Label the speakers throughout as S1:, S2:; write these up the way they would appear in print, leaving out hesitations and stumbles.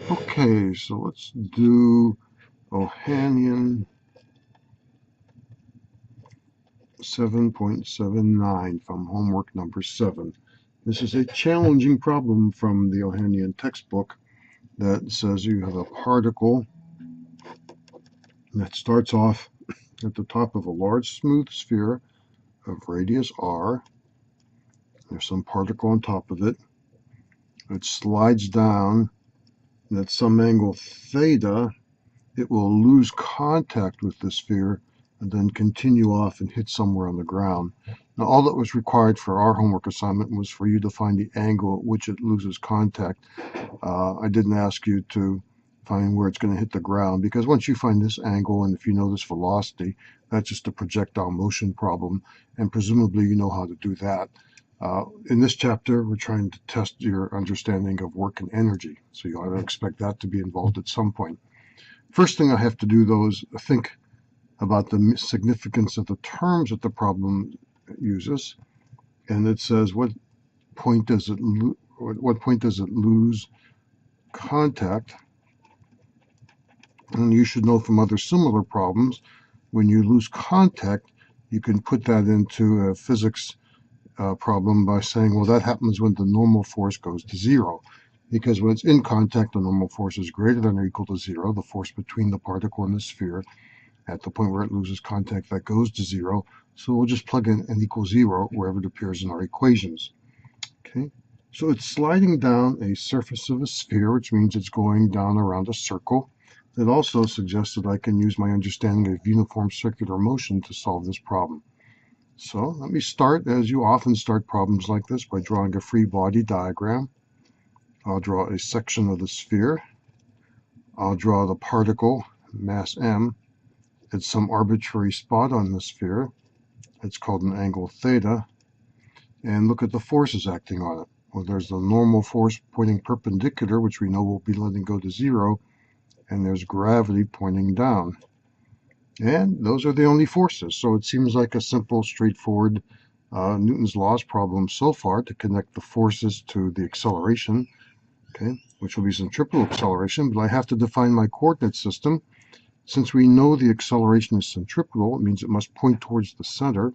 S1: Okay, so let's do Ohanian 7.79 from homework number 7. This is a challenging problem from the Ohanian textbook that says you have a particle that starts off at the top of a large smooth sphere of radius r. There's some particle on top of it. It slides down, and at some angle theta, it will lose contact with the sphere and then continue off and hit somewhere on the ground. Now, all that was required for our homework assignment was for you to find the angle at which it loses contact. I didn't ask you to find where it's going to hit the ground, because once you find this angle and if you know this velocity, that's just a projectile motion problem, and presumably you know how to do that. In this chapter, we're trying to test your understanding of work and energy, so you ought to expect that to be involved at some point. First thing I have to do, though, is think about the significance of the terms that the problem uses, and it says what point does it lose contact? And you should know from other similar problems, when you lose contact, you can put that into a physics problem by saying, well, that happens when the normal force goes to zero. Because when it's in contact, the normal force is greater than or equal to zero, the force between the particle and the sphere. At the point where it loses contact, that goes to zero. So we'll just plug in n equals zero wherever it appears in our equations. Okay, so it's sliding down a surface of a sphere, which means it's going down around a circle. It also suggests that I can use my understanding of uniform circular motion to solve this problem. So let me start, as you often start problems like this, by drawing a free body diagram. I'll draw a section of the sphere. I'll draw the particle, mass m, at some arbitrary spot on the sphere. It's called an angle theta. And look at the forces acting on it. Well, there's the normal force pointing perpendicular, which we know will be letting go to zero, and there's gravity pointing down. And those are the only forces. So it seems like a simple, straightforward Newton's laws problem so far to connect the forces to the acceleration, okay, which will be centripetal acceleration, but I have to define my coordinate system. Since we know the acceleration is centripetal, it means it must point towards the center.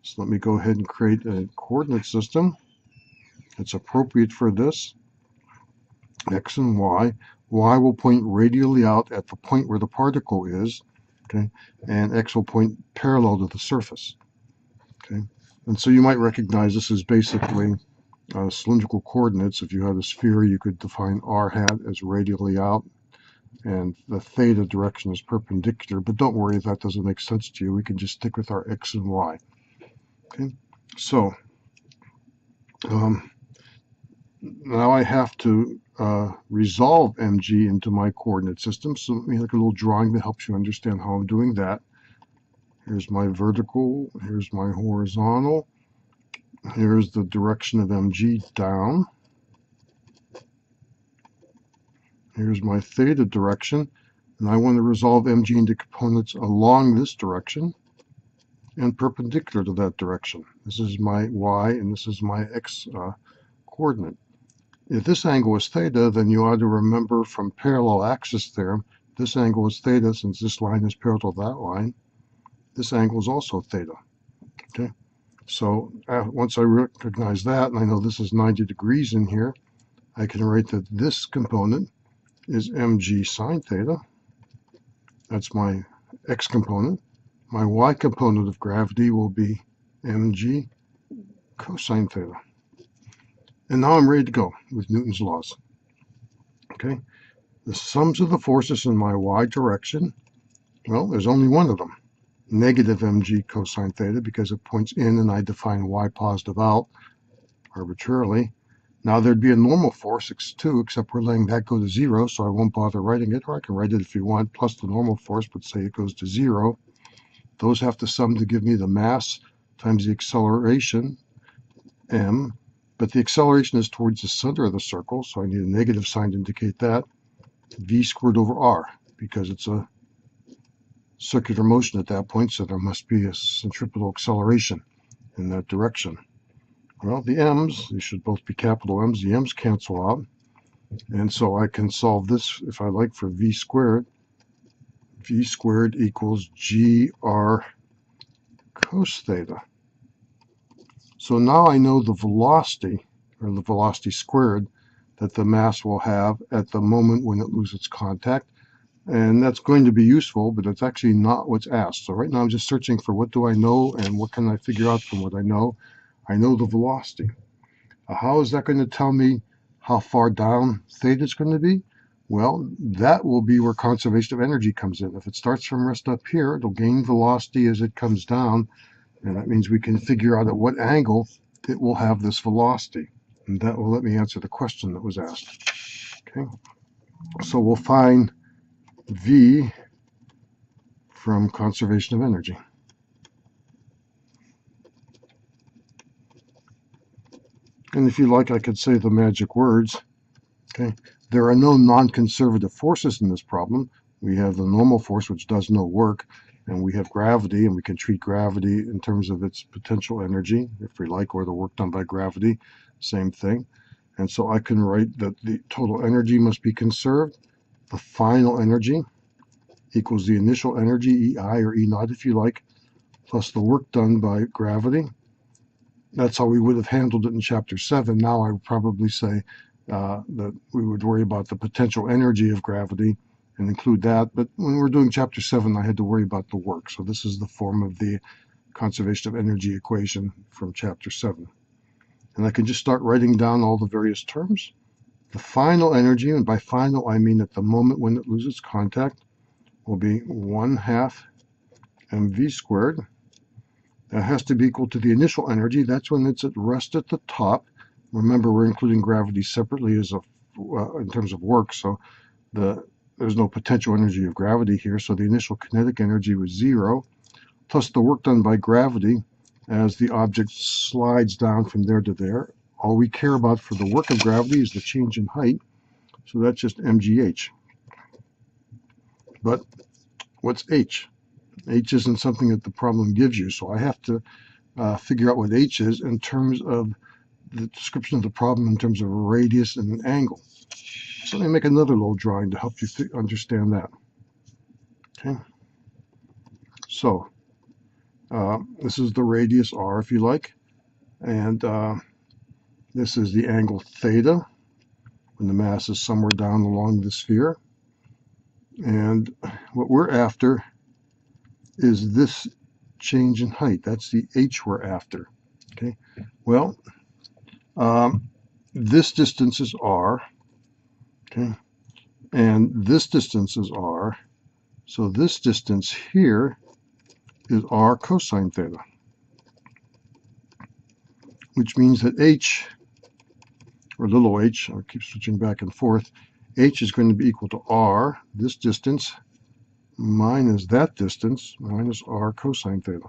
S1: So let me go ahead and create a coordinate system that's appropriate for this. X and Y. Y will point radially out at the point where the particle is, okay, and X will point parallel to the surface, okay. And so you might recognize this as basically cylindrical coordinates. If you had a sphere, you could define r hat as radially out, and the theta direction is perpendicular. But don't worry if that doesn't make sense to you. We can just stick with our X and Y. Okay, so now I have to resolve mg into my coordinate system. So let me make a little drawing that helps you understand how I'm doing that. Here's my vertical, here's my horizontal, here's the direction of mg down. Here's my theta direction, and I want to resolve mg into components along this direction and perpendicular to that direction. This is my y and this is my x coordinate. If this angle is theta, then you ought to remember from parallel axis theorem, this angle is theta since this line is parallel to that line. This angle is also theta. Okay, so once I recognize that, and I know this is 90 degrees in here, I can write that this component is mg sine theta. That's my x component. My y component of gravity will be mg cosine theta. And now I'm ready to go with Newton's laws. Okay, the sums of the forces in my y direction, well, there's only one of them, negative mg cosine theta, because it points in and I define y positive out arbitrarily. Now there'd be a normal force, x2, except we're letting that go to zero, so I won't bother writing it, or I can write it if you want, plus the normal force, but say it goes to zero. Those have to sum to give me the mass times the acceleration, m, but the acceleration is towards the center of the circle, so I need a negative sign to indicate that, v squared over r, because it's a circular motion at that point, so there must be a centripetal acceleration in that direction. Well, the m's, these should both be capital M's, the m's cancel out. And so I can solve this, if I like, for v squared. V squared equals gr cos theta. So now I know the velocity, or the velocity squared, that the mass will have at the moment when it loses contact. And that's going to be useful, but it's actually not what's asked. So right now I'm just searching for what do I know and what can I figure out from what I know. I know the velocity. How is that going to tell me how far down theta is going to be? Well, that will be where conservation of energy comes in. If it starts from rest up here, it'll gain velocity as it comes down, and that means we can figure out at what angle it will have this velocity. And that will let me answer the question that was asked. Okay, so we'll find V from conservation of energy. And if you like, I could say the magic words. Okay, there are no non-conservative forces in this problem. We have the normal force, which does no work, and we have gravity, and we can treat gravity in terms of its potential energy, if we like, or the work done by gravity, same thing. And so I can write that the total energy must be conserved. The final energy equals the initial energy, EI or E naught if you like, plus the work done by gravity. That's how we would have handled it in Chapter 7. Now I would probably say that we would worry about the potential energy of gravity and include that. But when we're doing Chapter 7, I had to worry about the work. So this is the form of the conservation of energy equation from Chapter 7. And I can just start writing down all the various terms. The final energy, and by final I mean at the moment when it loses contact, will be 1/2 mv squared. That has to be equal to the initial energy. That's when it's at rest at the top. Remember, we're including gravity separately as in terms of work, so there's no potential energy of gravity here. So the initial kinetic energy was 0, plus the work done by gravity as the object slides down from there to there. All we care about for the work of gravity is the change in height, so that's just mgh. But what's h? H isn't something that the problem gives you, so I have to figure out what h is in terms of the description of the problem in terms of a radius and an angle. So let me make another little drawing to help you understand that. Okay, so this is the radius r, if you like, and this is the angle theta when the mass is somewhere down along the sphere. And what we're after is this change in height. That's the h we're after. Okay, well, this distance is r, okay, and this distance is r, so this distance here is r cosine theta, which means that h, or little h, I'll keep switching back and forth, h is going to be equal to r, this distance, minus that distance, minus r cosine theta,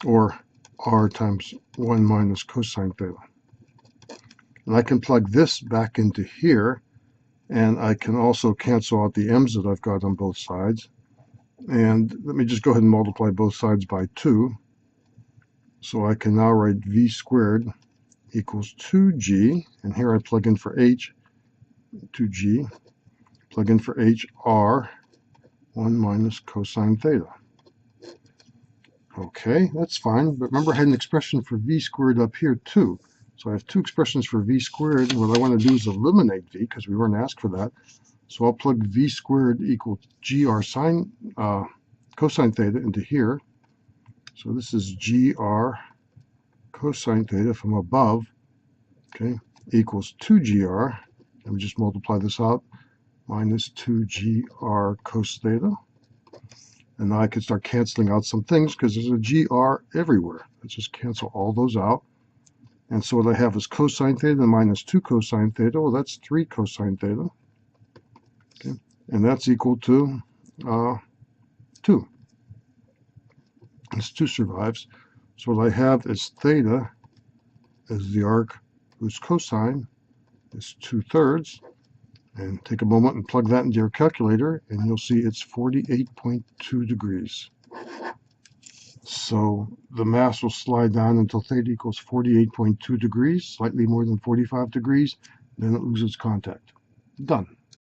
S1: or r times 1 minus cosine theta. And I can plug this back into here, and I can also cancel out the m's that I've got on both sides. And let me just go ahead and multiply both sides by 2. So I can now write v squared equals 2g, and here I plug in for h, 2g, plug in for h, r, 1 minus cosine theta. Okay, that's fine, but remember I had an expression for v squared up here too. So I have two expressions for v squared, and what I want to do is eliminate v, because we weren't asked for that. So I'll plug v squared equals gr cosine theta into here. So this is gr cosine theta from above, okay, equals 2gr, and we just multiply this out, minus 2gr cos theta. And now I can start canceling out some things because there's a gr everywhere. Let's just cancel all those out. And so what I have is cosine theta minus 2 cosine theta. Well, that's 3 cosine theta. Okay. And that's equal to 2. This 2 survives. So what I have is theta as the arc whose cosine is 2/3. And take a moment and plug that into your calculator, and you'll see it's 48.2 degrees. So the mass will slide down until theta equals 48.2 degrees, slightly more than 45 degrees. then it loses contact. Done.